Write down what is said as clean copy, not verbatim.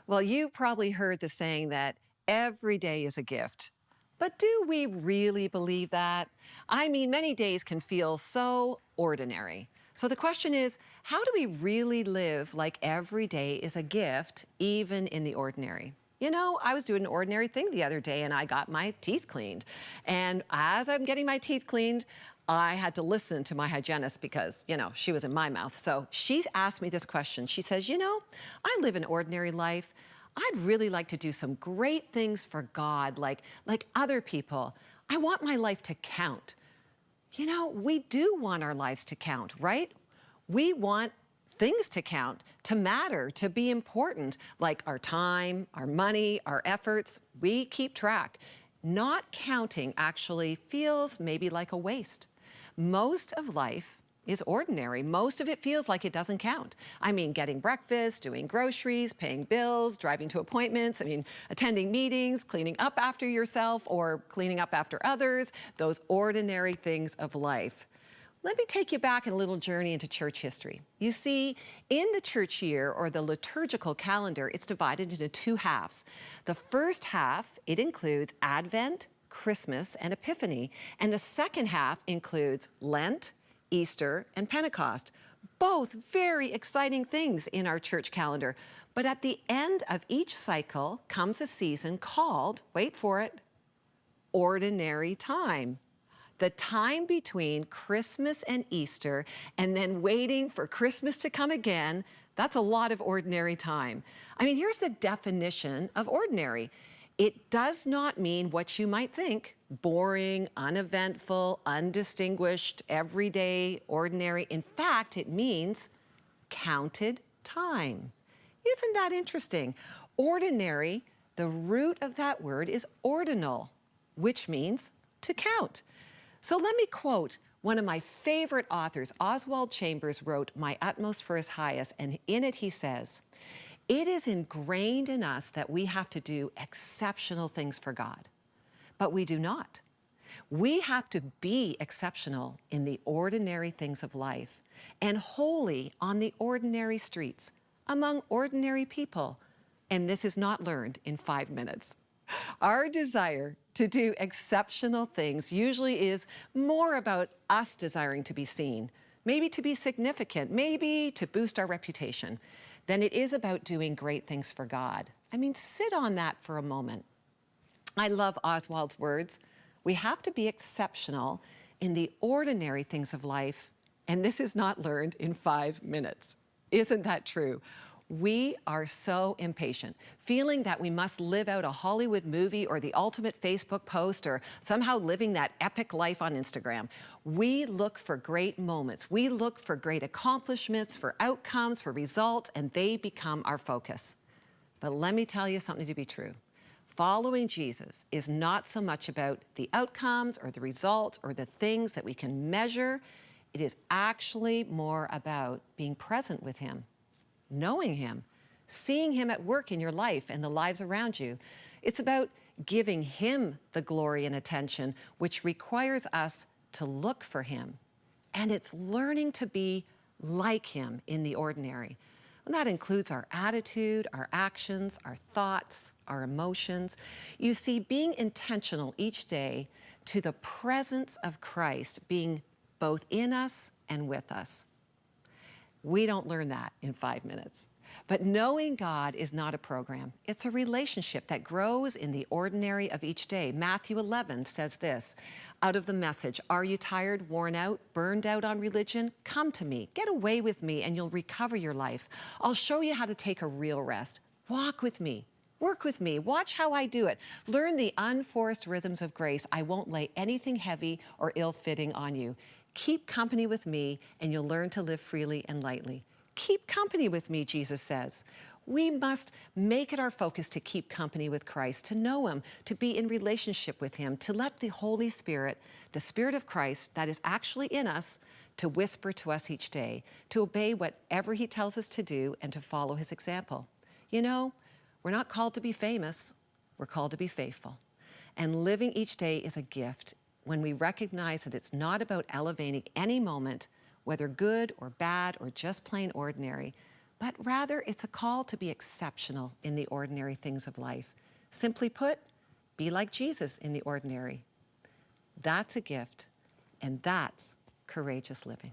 Well, you probably heard the saying that every day is a gift. But do we really believe that? I mean, many days can feel so ordinary. So the question is, how do we really live like every day is a gift, even in the ordinary? You know, I was doing an ordinary thing the other day and I got my teeth cleaned. And as I'm getting my teeth cleaned, I had to listen to my hygienist because, she was in my mouth. So she asked me this question. She says, I live an ordinary life. I'd really like to do some great things for God, like other people. I want my life to count. We do want our lives to count, right? We want things to count, to matter, to be important, like our time, our money, our efforts. We keep track. Not counting actually feels maybe like a waste. Most of life is ordinary. Most of it feels like it doesn't count. I mean, getting breakfast, doing groceries, paying bills, driving to appointments, attending meetings, cleaning up after yourself or cleaning up after others, those ordinary things of life. Let me take you back on a little journey into church history. You see, in the church year or the liturgical calendar, it's divided into two halves. The first half, it includes Advent, Christmas, and Epiphany. And the second half includes Lent, Easter, and Pentecost. Both very exciting things in our church calendar. But at the end of each cycle comes a season called, wait for it, ordinary time. The time between Christmas and Easter, and then waiting for Christmas to come again, that's a lot of ordinary time. Here's the definition of ordinary. It does not mean what you might think: boring, uneventful, undistinguished, everyday, ordinary. In fact, it means counted time. Isn't that interesting? Ordinary, the root of that word is ordinal, which means to count. So let me quote one of my favorite authors. Oswald Chambers wrote My Utmost for His Highest, and in it he says, "It is ingrained in us that we have to do exceptional things for God, but we do not. We have to be exceptional in the ordinary things of life and holy on the ordinary streets among ordinary people. And this is not learned in 5 minutes." Our desire to do exceptional things usually is more about us desiring to be seen, maybe to be significant, maybe to boost our reputation, than it is about doing great things for God. Sit on that for a moment. I love Oswald's words. We have to be exceptional in the ordinary things of life, and this is not learned in 5 minutes. Isn't that true? We are so impatient, feeling that we must live out a Hollywood movie or the ultimate Facebook post or somehow living that epic life on Instagram. We look for great moments. We look for great accomplishments, for outcomes, for results, and they become our focus. But let me tell you something to be true. Following Jesus is not so much about the outcomes or the results or the things that we can measure. It is actually more about being present with Him, knowing Him, seeing Him at work in your life and the lives around you. It's about giving Him the glory and attention, which requires us to look for Him. And it's learning to be like Him in the ordinary. And that includes our attitude, our actions, our thoughts, our emotions. You see, being intentional each day to the presence of Christ being both in us and with us. We don't learn that in 5 minutes. But knowing God is not a program. It's a relationship that grows in the ordinary of each day. Matthew 11 says this, out of the Message, "Are you tired, worn out, burned out on religion? Come to me, get away with me, and you'll recover your life. I'll show you how to take a real rest. Walk with me. Work with me. Watch how I do it. Learn the unforced rhythms of grace. I won't lay anything heavy or ill-fitting on you. Keep company with me, and you'll learn to live freely and lightly." Keep company with me, Jesus says. We must make it our focus to keep company with Christ, to know Him, to be in relationship with Him, to let the Holy Spirit, the Spirit of Christ that is actually in us, to whisper to us each day, to obey whatever He tells us to do and to follow His example. We're not called to be famous, we're called to be faithful. And living each day is a gift when we recognize that it's not about elevating any moment, whether good or bad or just plain ordinary, but rather it's a call to be exceptional in the ordinary things of life. Simply put, be like Jesus in the ordinary. That's a gift, and that's courageous living.